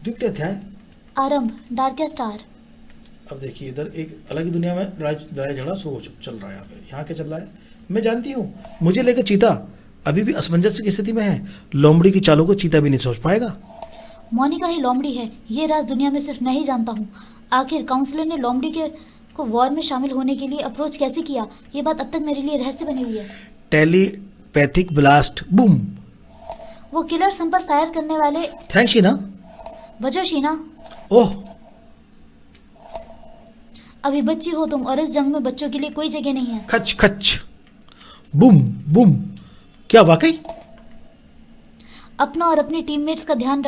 द्वितीय अध्याय। आरंभ, डार्केस्ट स्टार। अब देखिए इधर एक अलग ही दुनिया में लड़ाई झगड़ा चल रहा है। यहाँ क्या चल रहा है मैं जानती हूँ। मुझे लेकर चीता अभी भी असमंजस की स्थिति में है। लोमड़ी की चालों को चीता भी नहीं सोच पाएगा। मोनिका ही लोमड़ी है, ये राज दुनिया में सिर्फ मैं ही जानता हूँ। आखिर काउंसलर ने लोमड़ी के को वॉर में शामिल होने के लिए अप्रोच कैसे किया, ये बात अब तक मेरे लिए रहस्य बनी हुई है। Telepathic blast boom. वो किलर्स हम पर फायर करने वाले। थैंक्स शीना। बचो शीना, ओह अभी बच्ची हो तुम और इस जंग में बच्चों के लिए कोई जगह नहीं है। खच खच बूम बूम। क्या वाकई? अपना और अपने टीममेट्स का ध्यान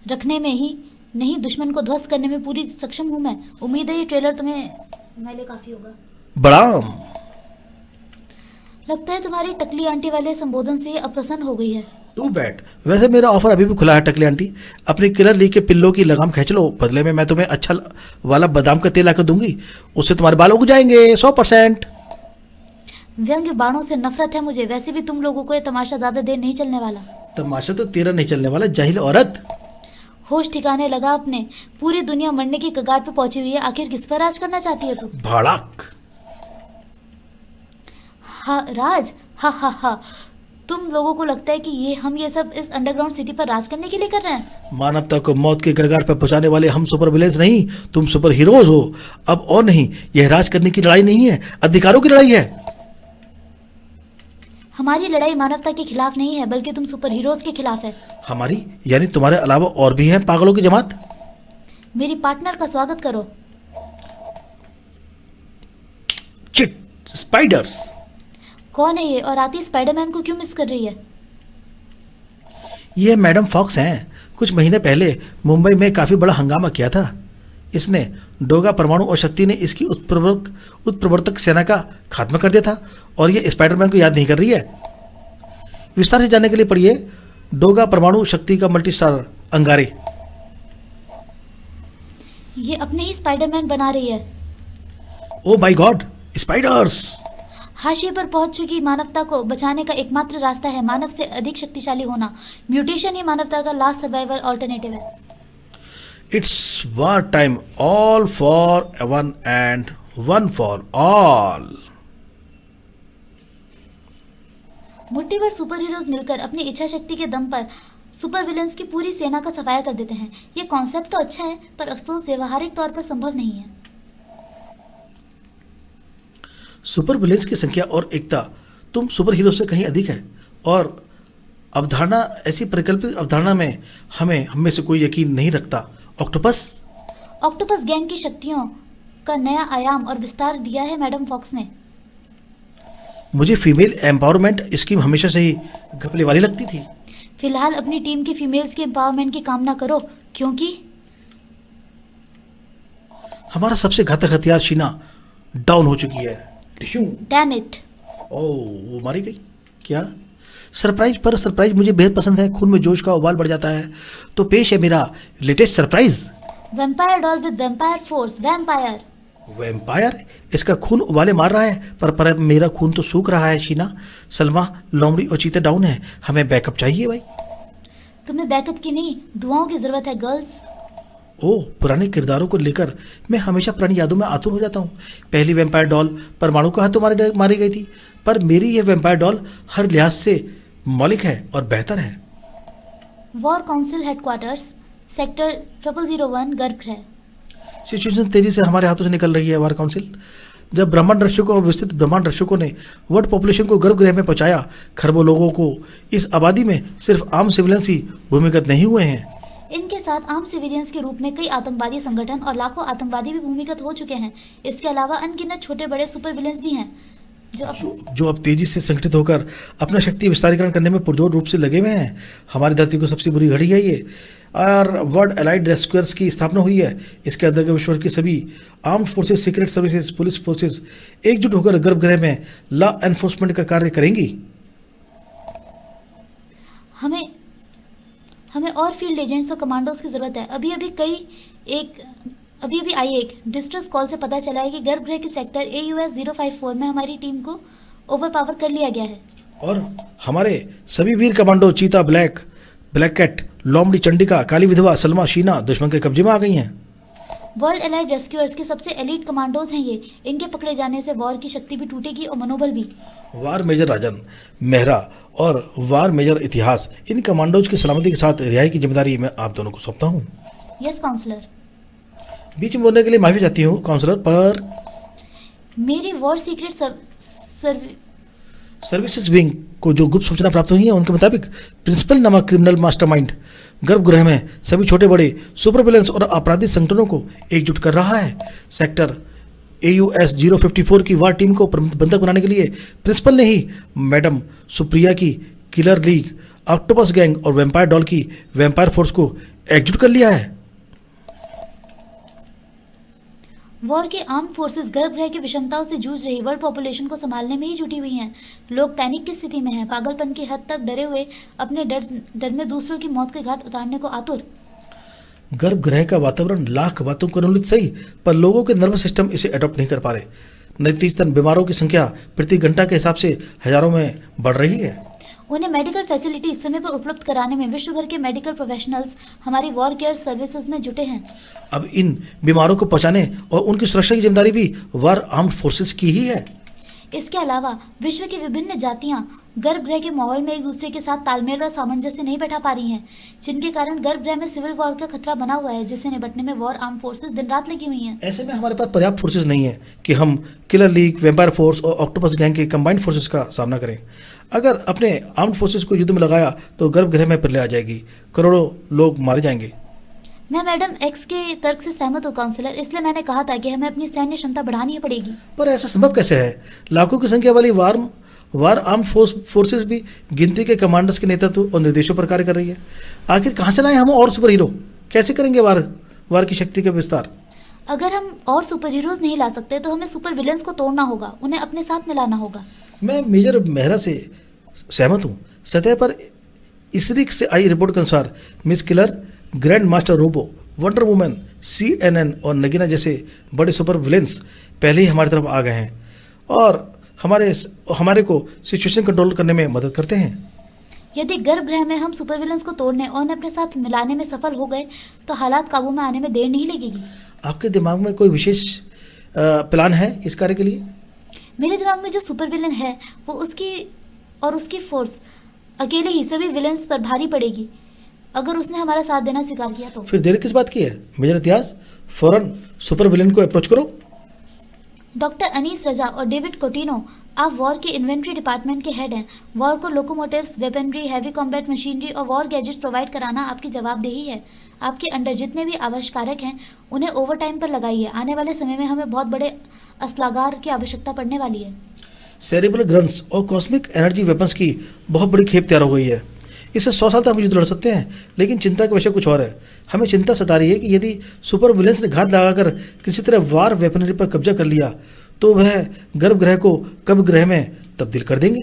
रखने में ही नहीं, दुश्मन को ध्वस्त करने में पूरी सक्षम हूँ मैं। उम्मीद है ये ट्रेलर तुम्हें मेरे लिए काफी होगा। बड़ाम। लगता है तुम्हारी टकली आंटी वाले संबोधन से अप्रसन्न हो गई है। Too bad. वैसे मेरा ऑफर अभी भी खुला है टकली आंटी। अपनी किलर ली के पिल्लों की लगाम खींच लो, बदले में मैं तुम्हें अच्छा वाला बादाम का तेल लाकर दूंगी। उससे तुम्हारे बाल उग जाएंगे 100%। व्यंग्य बाणों से नफरत है मुझे। वैसे भी तुम लोगों को ये तमाशा ज्यादा देर नहीं चलने वाला। तमाशा तो तेरा नहीं चलने वाला, जाहिल औरत। होश ठिकाने लगा अपने। पूरी दुनिया मरने की कगार पे पहुंची हुई है। आखिर किस पर राज करना चाहती है तू? भड़क। हा राज, हा हा हा। तुम लोगों को लगता है कि ये सब इस अंडरग्राउंड सिटी पर राज करने के लिए कर रहे हैं? मानवता को मौत के कगार पर पहुंचाने वाले हम सुपर विलेंस नहीं, तुम सुपर हीरोज हो। अब और नहीं, यह राज करने की लड़ाई नहीं है, अधिकारों की लड़ाई है। हमारी लड़ाई मानवता के खिलाफ नहीं है, बल्कि तुम सुपर हीरोज के खिलाफ है। हमारी यानी तुम्हारे अलावा और भी हैं पागलों की जमात। मेरी पार्टनर का स्वागत करो। Chit spiders. कौन है ये और आती स्पाइडरमैन को क्यों मिस कर रही है? ये मैडम फॉक्स हैं। कुछ महीने पहले मुंबई में काफी बड़ा हंगामा किया था। इसने डोगा परमाणु और शक्ति ने इसकी उत्प्रवर्तक सेना का खात्मा कर दिया था और ये स्पाइडरमैन को याद नहीं कर रही है। विस्तार से जानने के लिए पढ़िए डोगा परमाणु शक्ति का मल्टी स्टार अंगारे। ये अपने ही स्पाइडरमैन बना रही है। Oh my God, spiders. हाशिए पर पहुंच चुकी मानवता को बचाने का एकमात्र रास्ता है मानव से अधिक शक्तिशाली होना। म्यूटेशन ही मानवता का लास्ट सर्वाइवल ऑल्टरनेटिव है। It's war time, all for one and one for all. मुट्ठी भर सुपर हीरोज मिलकर अपनी इच्छा शक्ति के दम पर सुपर विलेंस की पूरी सेना का सफाया कर देते हैं। ये कॉन्सेप्ट तो अच्छा है, पर अफसोस व्यवहारिक तौर पर संभव नहीं है। सुपर विलेंस की संख्या और एकता तुम सुपर हीरो से कहीं अधिक है। और अवधारणा, ऐसी परिकल्पित अवधारणा में हम में से कोई यकीन नहीं रखता। ऑक्टोपस गैंग की शक्तियों का नया आयाम और विस्तार दिया है मैडम फॉक्स ने। मुझे फीमेल एम्पावरमेंट स्कीम हमेशा से ही घपले वाली लगती थी। फिलहाल अपनी टीम की फीमेल्स के एम्पावरमेंट की कामना करो, क्योंकि हमारा सबसे घातक हथियार शीना डाउन हो चुकी है। Damn it. ओह, वो मारी गई क्या? सरप्राइज पर सरप्राइज मुझे बेहद पसंद है। खून में जोश का उबाल बढ़ जाता है। तो पेश है मेरा latest surprise, vampire doll with vampire force. Vampire इसका खून उबाले मार रहा है, पर मेरा खून तो सूख रहा है। शीना, सलमा, लोमड़ी और चीते डाउन है। हमें बैकअप चाहिए भाई। तुम्हें बैकअप की नहीं, दुआओं की जरूरत है गर्ल्स। ओह, पुराने किरदारों को लेकर मैं हमेशा पुरानी यादों में आतुर हो जाता हूँ। पहली वैम्पायर डॉल परमाणु के हाथों मारी गई थी, पर मेरी यह वैम्पायर डॉल हर लिहाज से मौलिक है और बेहतर है। वॉर काउंसिल हेडक्वार्टर्स, सेक्टर 0001, गर्भगृह। सिचुएशन तेजी से हमारे हाथों से निकल रही है। वॉर काउंसिल, जब ब्रह्मांड रक्षकों और विस्तृत ब्रह्मांड रक्षकों ने वर्ल्ड पॉपुलेशन को गर्भगृह में पहुंचाया, खरबों लोगों को इस आबादी में सिर्फ आम सिविलियंस ही भूमिगत नहीं हुए हैं। इनके साथ आम सिविलियंस के रूप में कई आतंकवादी संगठन और लाखों आतंकवादी भी भूमिगत हो चुके हैं। इसके अलावा अनगिनत छोटे बड़े सुपर विलेंस भी हैं जो अब तेजी से संगठित होकर अपना शक्ति विस्तारीकरण करने में पुरजोर रूप से लगे हुए हैं। हमारी धरती को सबसे बुरी घड़ी है ये। और वर्ल्ड एलाइड रेस्क्यूअर्स की स्थापना हुई है। इसके अंतर्गत विश्व की सभी armed forces, secret services, police forces एकजुट होकर गर्भगृह में लॉ एनफोर्समेंट का कार्य करेंगी। हमें और फील्ड एजेंट्स और कमांडोज की जरूरत है। अभी अभी आई एक डिस्ट्रेस कॉल से पता चला है कि गर्भगृह के सेक्टर AUS 054 में हमारी टीम को ओवरपावर कर लिया गया है। और हमारे सभी वीर कमांडो चीता, ब्लैक कैट, लोमड़ी चंडिका, काली विधवा, सलमा, शीना दुश्मन के कब्जे में आ गई हैं। वर्ल्ड एलाइड रेस्क्यूअर्स के सबसे एलीट कमांडोज हैं ये। इनके पकड़े जाने से वॉर की शक्ति भी टूटेगी और मनोबल भी। वार मेजर राजन मेहरा और वार मेजर इतिहास, इन कमांडोज की सलामती के साथ रिहाई की जिम्मेदारी मैं आप दोनों को सौंपता हूँ। Yes counsellor. बीच में बोलने के लिए माफी चाहती हूँ काउंसलर, पर मेरी वॉर सीक्रेट सर्विसेज विंग को जो गुप्त सूचना प्राप्त हुई है उनके मुताबिक प्रिंसिपल नामक क्रिमिनल मास्टरमाइंड गर्भगृह में सभी छोटे बड़े सुपर विलेंस और आपराधिक संगठनों को एकजुट कर रहा है। सेक्टर AUS 054 की वार टीम को बंधक बनाने के लिए प्रिंसिपल ने ही मैडम सुप्रिया की किलर लीग, ऑक्टोपस गैंग और वैम्पायर डॉल की वैम्पायर फोर्स को एकजुट कर लिया है। वॉर के आर्म फोर्सेस गर्भगृह की विषमताओं से जूझ रही वर्ल्ड पॉपुलेशन को संभालने में ही जुटी हुई हैं। लोग पैनिक की स्थिति में हैं, पागलपन की हद तक डरे हुए, अपने डर में दूसरों की मौत के घाट उतारने को आतुर। गर्भगृह का वातावरण लाख बातों को अनुलित सही, पर लोगों के नर्वस सिस्टम इसे अडॉप्ट नहीं कर पा रहे। नतीजतन बीमारों की संख्या प्रति घंटा के हिसाब से हजारों में बढ़ रही है। उन्हें मेडिकल फैसिलिटीज समय पर उपलब्ध कराने में विश्व भर के मेडिकल प्रोफेशनल्स हमारी वॉर केयर सर्विसेज में जुटे हैं। अब इन बीमारों को पहुंचाने और उनकी सुरक्षा की जिम्मेदारी भी वार आर्म्ड फोर्सेस की ही है। इसके अलावा विश्व की विभिन्न जातियां गर्भगृह के माहौल में एक दूसरे के साथ तालमेल और सामंजस्य नहीं बैठा पा रही हैं, जिनके कारण गर्भगृह में सिविल वॉर का खतरा बना हुआ है, जिसे निपटने में वॉर आर्म फोर्सेस दिन रात लगी हुई हैं। ऐसे में हमारे पास पर्याप्त फोर्सेस नहीं है कि हम किलर लीग, वैम्पायर फोर्स और ऑक्टोपस गैंग के कंबाइंड फोर्सेस का सामना करें। अगर अपने आर्म्ड फोर्सेस को युद्ध में लगाया तो गर्भगृह में प्रलय आ जाएगी, करोड़ों लोग मारे जाएंगे। मैं मैडम एक्स के तर्क से सहमत हूँ काउंसलर, इसलिए मैंने कहा था कि हमें अपनी सैन्य क्षमता बढ़ानी पड़ेगी। पर ऐसा संभव कैसे है? लाखों की संख्या वाली वार आर्म फोर्सेस भी गिनती के कमांडर्स के नेतृत्व और निर्देशों पर कार्य कर रही है। आखिर कहाँ से लाएं हम और सुपर हीरो? कैसे करेंगे वार की शक्ति का विस्तार? अगर हम और सुपर हीरोज नहीं ला सकते तो हमें सुपर विलेंस को तोड़ना होगा, उन्हें अपने साथ मिलाना होगा। मैं मेजर मेहरा से सहमत हूँ। सतह पर इसरिक से आई रिपोर्ट के अनुसार Miss Killer, Grand Master Robo, Wonder Woman, CNN और नगीना जैसे बड़े सुपर विलेंस पहले ही हमारी तरफ आ गए हैं और हमारे को सिचुएशन कंट्रोल करने में मदद करते हैं। यदि गर्भगृह में हम सुपर विलेंस को तोड़ने और उन्हें अपने साथ मिलाने में सफल हो गए तो हालात काबू में आने में देर नहीं लगेगी। आपके दिमाग में कोई विशेष प्लान है इस कार्य के लिए? मेरे दिमाग में जो सुपर विलेन है वो उसकी फोर्स अकेले ही सभी विलेंस पर भारी पड़ेगी अगर उसने हमारा साथ देना स्वीकार किया तो। फिर देर किस बात की है मेजर इतिहास? फौरन सुपर विलेन को अप्रोच करो। डॉक्टर अनीस रजा और डेविड कोटिनो, आप वॉर के इन्वेंट्री डिपार्टमेंट के हेड हैं। वॉर को locomotives, weaponry, heavy combat machinery और वॉर गैजेट्स प्रोवाइड कराना आपकी जवाबदेही है। आपके अंडर जितने भी आवश्यक हैं उन्हें ओवर टाइम पर लगाइए। आने वाले समय में हमें बहुत बड़े असलागार की आवश्यकता पड़ने वाली है। सेरेब्रल गन्स और कॉस्मिक एनर्जी वेपन्स की बहुत बड़ी खेप तैयार हो गई है। इससे 100 साल तक हम युद्ध लड़ सकते हैं, लेकिन चिंता का विषय कुछ और है। हमें चिंता सता रही है कि यदि सुपर विलेंस ने घात लगाकर किसी तरह वार वेपनरी पर कब्जा कर लिया तो वह गर्भगृह को कब्रगृह में तब्दील कर देंगे।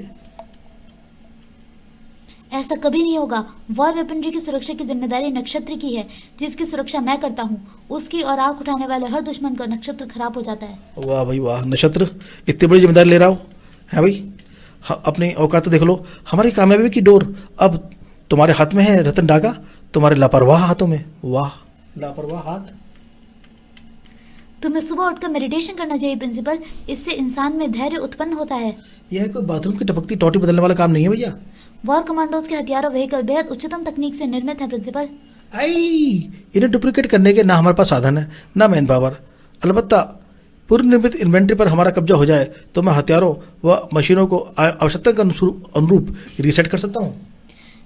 ऐसा कभी नहीं होगा। वॉर वेपनरी की सुरक्षा की जिम्मेदारी नक्षत्र की है, जिसकी सुरक्षा मैं करता हूँ। उसकी और आंख उठाने वाले हर दुश्मन का नक्षत्र खराब हो जाता है। वाह भाई वाह, नक्षत्र इतनी बड़ी जिम्मेदारी ले रहा हो है भाई। अपनी औकात तो देख लो। हमारी कामयाबी की डोर अब तुम्हारे हाथ में है रतन डागा, तुम्हारे लापरवाह हाथों में। वाह, लापरवाह हाथ। तुम्हें सुबह उठकर मेडिटेशन करना चाहिए प्रिंसिपल, इससे इंसान में धैर्य उत्पन्न होता है। यह कोई बाथरूम की टपकती टोटी बदलने वाला काम नहीं है भैया। वॉर कमांडोज के हथियार और व्हीकल बेहद उच्चतम तकनीक से निर्मित है प्रिंसिपल। इन्हें डुप्लीकेट करने के ना हमारे पास साधन है ना मैन पावर। अलबत्ता पूर्व निर्मित इन्वेंट्री पर हमारा कब्जा हो जाए तो मैं हथियारों व मशीनों को आवश्यकता के अनुरूप रीसेट कर सकता हूँ।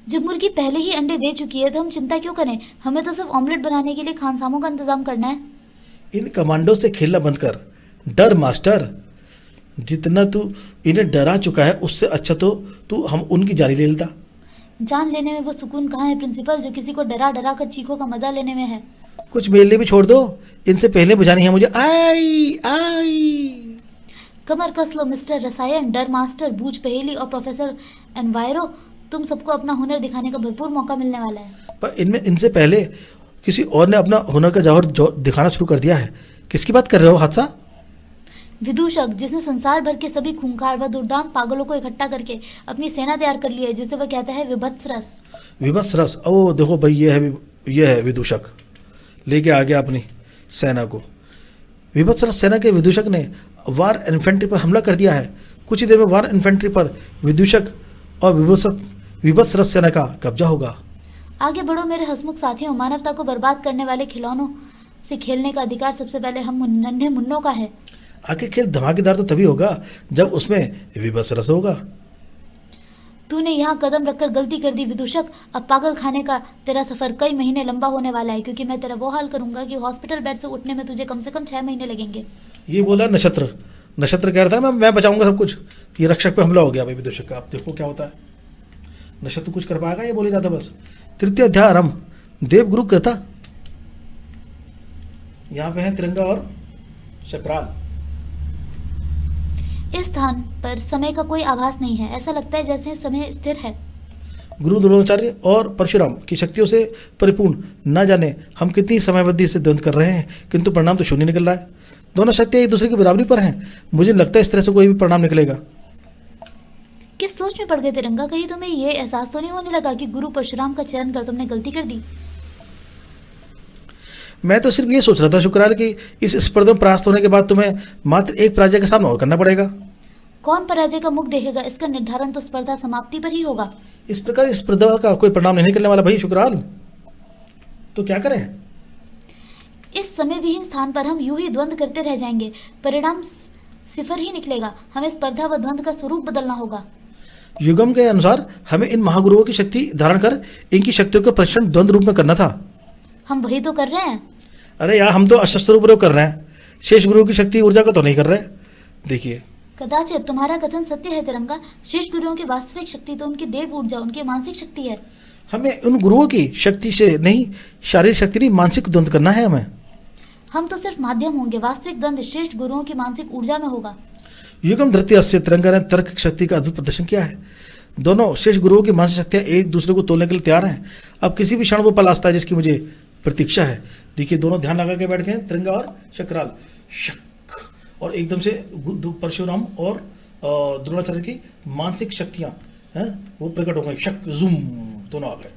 जब मुर्गी पहले ही अंडे दे चुकी है तो हम चिंता क्यों करें? हमें तो सिर्फ ऑमलेट बनाने के लिए खानसामों का इंतजाम करना है। इन कमांडो से खेलना बंद कर। डर मास्टर, जितना तू इन्हें डरा चुका है उससे अच्छा तो तू हम उनकी जान ले लेता। जान लेने में वो सुकून कहाँ है प्रिंसिपल जो किसी को डरा डरा कर चीखों का मजा लेने में है। कुछ मेरे लिए भी छोड़ दो, इनसे पहले बुझानी है मुझे। आई आई कमर कस लो मिस्टर रसायन, डर मास्टर, बूझ पहेली और प्रोफेसर एनवायरो। तुम सबको अपना हुनर दिखाने का भरपूर मौका मिलने वाला है। पर इनसे पहले किसी और ने अपना हुनर का जौहर दिखाना शुरू कर दिया है। किसकी बात कर रहे हो हादसा? विदूषक, जिसने संसार भर के सभी खूंखार व दुर्दांत पागलों को इकट्ठा करके अपनी सेना तैयार कर ली है, जिसे वह कहता है विभत्स रस। विभत्स रस, ओ देखो भाई, ये है विदूषक, लेके आ गया अपनी सेना को। विभत्स रस सेना के विदूषक ने वार इन्फेंट्री पर हमला कर दिया है। कुछ ही देर में वार इन्फेंट्री पर विदूषक और विभत्स रस सेना का कब्जा होगा। आगे बढ़ो मेरे हंसमुख साथियों, मानवता को बर्बाद करने वाले खिलौनों से खेलने का अधिकार सबसे पहले हम नन्हे मुन्नों का है। आखिर खेल धमाकेदार तो तभी होगा जब उसमें विभत्स रस होगा। तूने यहाँ कदम रखकर गलती कर दी विदूषक। अब पागल खाने का तेरा सफर कई महीने लंबा होने वाला है, क्योंकि मैं तेरा वो हाल करूंगा कि हॉस्पिटल बेड से उठने में तुझे कम से कम 6 महीने लगेंगे। ये बोला नक्षत्र। नक्षत्र कह रहा था मैं बचाऊंगा सब कुछ। ये रक्षक पे हमला हो गया भाई विदूषक का। आप देखो क्या होता है। नक्षत्र कुछ कर पाएगा, ये बोल ही रहा था बस। तृतीय अध्याय आरंभ। देवगुरु कृता। यहाँ पे है तिरंगा और शकराल। इस स्थान पर समय का कोई आभास नहीं है। ऐसा लगता है जैसे समय स्थिर है। गुरु द्रोणाचार्य और परशुराम की शक्तियों से परिपूर्ण न जाने हम कितनी समयावधि से द्वंद्व कर रहे हैं, किंतु परिणाम तो शून्य निकल रहा है। दोनों शक्तियां एक दूसरे की बराबरी पर हैं। मुझे लगता है इस तरह से कोई भी परिणाम निकलेगा। किस सोच में पड़ गए तिरंगा? कहीं तुम्हें ये एहसास तो नहीं होने लगा कि गुरु परशुराम का चयन कर तुमने गलती कर दी? मैं तो सिर्फ ये सोच रहा था शुक्राल कि इस स्पर्धा में परास्त होने के बाद तुम्हें मात्र एक पराजय का सामना और करना पड़ेगा। कौन पराजय का मुख देखेगा, इसका निर्धारण तो स्पर्धा समाप्ति पर ही होगा। इस प्रकार इस स्पर्धा का कोई परिणाम नहीं निकलने वाला भाई शुक्राल। तो क्या करें? इस समय विहीन स्थान पर हम यूं ही द्वंद्व करते रह जाएंगे। परिणाम सिफर ही निकलेगा। हमें स्पर्धा व द्वंद्व का स्वरूप बदलना होगा। युगम के अनुसार हमें इन महागुरुओं की शक्ति धारण कर इनकी शक्तियों का परीक्षण द्वंद्व रूप में करना था। हम वही तो कर रहे हैं। अरे यार, हम तो अशस्त्र प्रयोग कर रहे हैं। शेष गुरुओं की शक्ति ऊर्जा का तो नहीं कर रहे। देखिए, कदाचित तुम्हारा कथन सत्य है तिरंगा। शेष गुरुओं की वास्तविक शक्ति तो उनकी देव ऊर्जा, उनकी मानसिक शक्ति है। हमें उन गुरुओं की शक्ति से नहीं, शारीरिक शक्ति नहीं, मानसिक द्वंद्व करना है हमें। हम तो सिर्फ माध्यम होंगे। वास्तविक द्वंद्व श्रेष्ठ गुरुओं की मानसिक ऊर्जा में होगा। युगम धरती से तिरंगा ने तर्क शक्ति का अद्भुत प्रदर्शन किया है। दोनों शेष गुरुओं की मानसिक शक्तियां एक दूसरे को तोड़ने के लिए तैयार हैं। अब किसी भी क्षण वो पल आता है जिसकी मुझे प्रतीक्षा है। देखिए, दोनों ध्यान लगा के बैठ गए, तिरंगा और शकराल। शक, और एकदम से परशुराम और द्रोणाचार्य की मानसिक शक्तियां हैं वो प्रकट हो गई। शक, जूम, दोनों आ गए।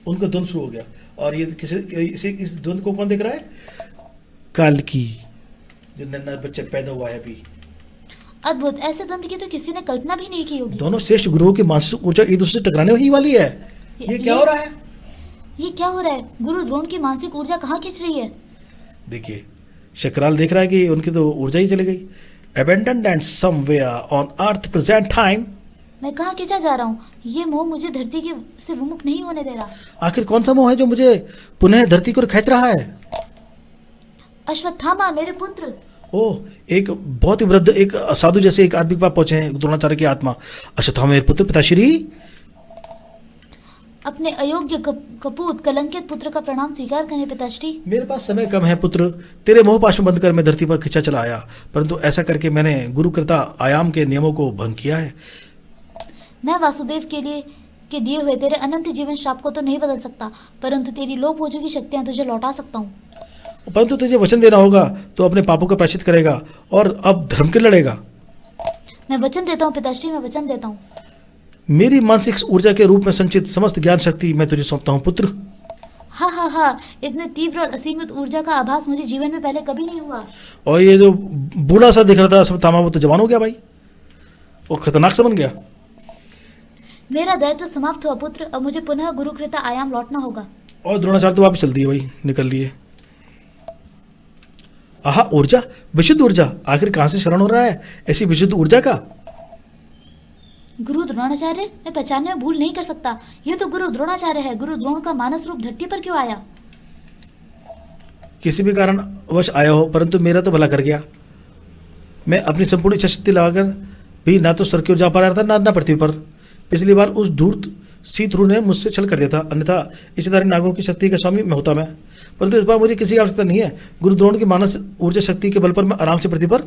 उनका द्वंद्व शुरू हो गया। और ये इस द्वंद्व को कौन देख रहा है? काल्की, जो नन्हा बच्चा पैदा हुआ है अभी। अद्भुत। ऐसे द्वंद्व की तो किसी ने कल्पना भी नहीं की होगी। दोनों श्रेष्ठ गुरुओं की मानसिक ऊर्जा एक दूसरे से टकराने ही वाली है। ये क्या हो रहा है? ये क्या हो रहा है? गुरु द्रोण की मानसिक ऊर्जा कहाँ खींच रही है? देखिए, शकराल देख रहा है कि उनकी तो ऊर्जा ही चली गई। Abandoned and somewhere on earth present time। मैं कहाँ खींचा जा रहा हूँ? ये मोह मुझे धरती की से विमुख नहीं होने दे रहा। आखिर कौन सा मोह है जो मुझे पुनः धरती को खींच रहा है? अश्वत्थामा, मेरे पुत्र। ओह, एक बहुत ही वृद्ध, एक साधु जैसे एक आदमी के पास पहुंचे हैं द्रोणाचार्य की आत्मा। अश्वत्थामा मेरे पुत्र, पिताश्री। अपने अयोग्य कपूत कलंकित पुत्र का प्रणाम स्वीकार करें पिताश्री। मेरे पास समय कम है पुत्र। तेरे मोह पाश में बंद कर मैं धरती पर खिंचा चला आया, परंतु ऐसा करके मैंने गुरुकृता आयाम के नियमों को भंग किया है। मैं वासुदेव के दिए हुए तेरे अनंत जीवन श्राप को तो नहीं बदल सकता, परंतु तेरी लोप हो चुकी शक्तियां तुझे लौटा सकता हूँ। परंतु तुझे वचन देना होगा तो अपने पापों का प्रायश्चित करेगा और अब धर्म के लड़ेगा। मैं वचन देता हूँ पिताश्री, मैं वचन देता हूँ। मेरी मानसिक ऊर्जा के रूप में संचित समस्त ज्ञान शक्ति मैं तुझे सौंपता हूँ पुत्र। हाँ, इतने तीव्र और असीमित ऊर्जा का आभास मुझे जीवन में पहले कभी नहीं हुआ। और ये जो बूढ़ा सा दिख रहा था अश्वत्थामा, वो तो जवान हो गया भाई। वो खतरनाक सा बन गया। मेरा दायित्व समाप्त हुआ पुत्र। अब मुझे पुनः गुरुकृता आयाम लौटना होगा। और द्रोणाचार्य तो वापस चल दिए भाई, निकल लिए। आहा, ऊर्जा, विशुद्ध ऊर्जा। आखिर कहां से शरण हो रहा है ऐसी विशुद्ध ऊर्जा का? गुरु द्रोणाचार्य, मैं पहचानने में भूल नहीं कर सकता। ये तो गुरु द्रोणाचार्य है। गुरु द्रोण का मानस रूप धरती पर क्यों आया? किसी भी कारण अवश आया हो, परंतु मेरा तो भला कर गया। मैं अपनी संपूर्ण इच्छा शक्ति लगाकर भी ना तो स्वर्ग की ओर जा पा रहा था, ना पृथ्वी पर। पिछली बार उस धूर्त सीतरू ने मुझसे छल कर दिया था, अन्यथा इच्छाधारी नागों की शक्ति का स्वामी मैं होता मैं। परंतु इस बार मुझे किसी की आवश्यकता नहीं है। गुरु द्रोण की मानस ऊर्जा शक्ति के बल पर मैं आराम से पृथ्वी पर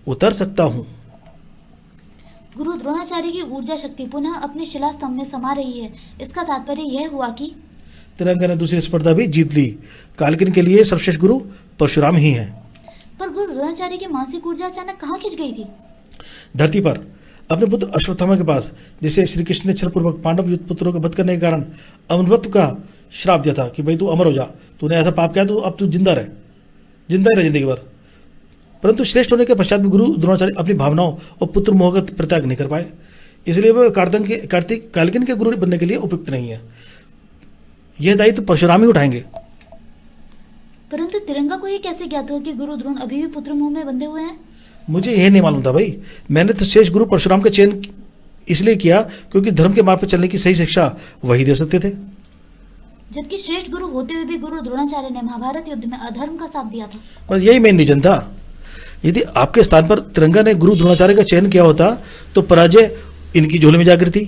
उतर सकता हूँ। गुरु द्रोणाचार्य की ऊर्जा शक्ति पुनः अपने शिला स्तंभ में समा रही है। इसका तात्पर्य यह हुआ कि तिरंगा ने दूसरी स्पर्धा भी जीत ली। कालकिन के लिए सर्वश्रेष्ठ गुरु परशुराम ही हैं। पर गुरु द्रोणाचार्य की मानसिक ऊर्जा अचानक कहाँ खिंच गई थी? धरती पर अपने पुत्र अश्वत्थामा के पास, जिसे श्री कृष्ण ने छलपूर्वक पांडव युद्ध पुत्रों को वध करने के कारण अमरत्व का श्राप दिया था कि भाई तू अमर हो जा, तूने ऐसा पाप किया तो अब तू जिंदा ही रह जिंदगी भर। परंतु श्रेष्ठ होने के पश्चात भी गुरु द्रोणाचार्य अपनी भावनाओं और पुत्र मोह का परित्याग नहीं कर पाए, इसलिए वे कालकिन के गुरु बनने के लिए उपयुक्त नहीं है। यह दायित्व परशुराम ही उठाएंगे। परंतु तिरंगा को ये कैसे ज्ञात हो कि गुरु द्रोण अभी भी पुत्र मोह में बंधे हुए हैं? मुझे यह नहीं मालूम था भाई। मैंने तो शेष गुरु परशुराम का चयन इसलिए किया क्योंकि धर्म के मार्ग पर चलने की सही शिक्षा वही दे सकते थे। जबकि श्रेष्ठ गुरु होते हुए भी गुरु द्रोणाचार्य ने महाभारत युद्ध में अधर्म का साथ दिया था। बस यही मेन रीजन था। यदि आपके स्थान पर तिरंगा ने गुरु द्रोणाचार्य का चयन किया होता तो पराजय इनकी झोली में जा गिरती,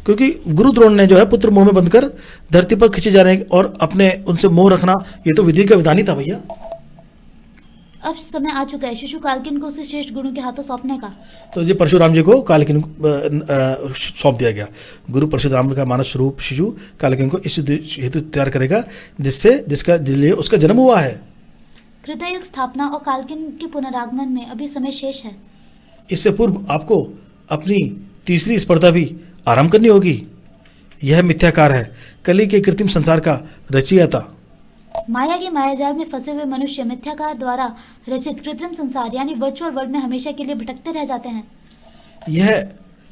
क्योंकि गुरु द्रोण ने जो है पुत्र मोह में बंधकर धरती पर खींचे जाने और अपने उनसे मोह रखना, ये तो विधि का विधान ही था भैया। अब समय आ चुका है शिशु कालकिन को उसे श्रेष्ठ गुरु के हाथों सौंपने का। तो ये परशुराम जी को कालकिन सौंप दिया गया। गुरु परशुराम का मानस स्वरूप शिशु कालकिन को इस हेतु तैयार करेगा जिसके लिए उसका जन्म हुआ है। कृतयुग स्थापना और कालकिन के पुनरागमन में अभी समय शेष है। इससे पूर्व आपको अपनी तीसरी स्पर्धा भी आरंभ करनी होगी। यह मिथ्याकार है, कली के कृत्रिम संसार का रचयिता। माया के मायाजाल में फंसे हुए मनुष्य मिथ्याकार द्वारा रचित कृत्रिम संसार यानी वर्चुअल वर्ल्ड में हमेशा के लिए भटकते रह जाते हैं।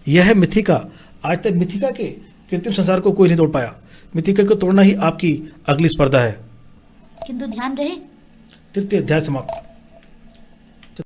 यह है मिथिका। आज तक मिथिका के कृत्रिम संसार को कोई नहीं तोड़ पाया। मिथिका को तोड़ना ही आपकी अगली स्पर्धा है। किंतु ध्यान रहे, तृतीय अध्याय समाप्त।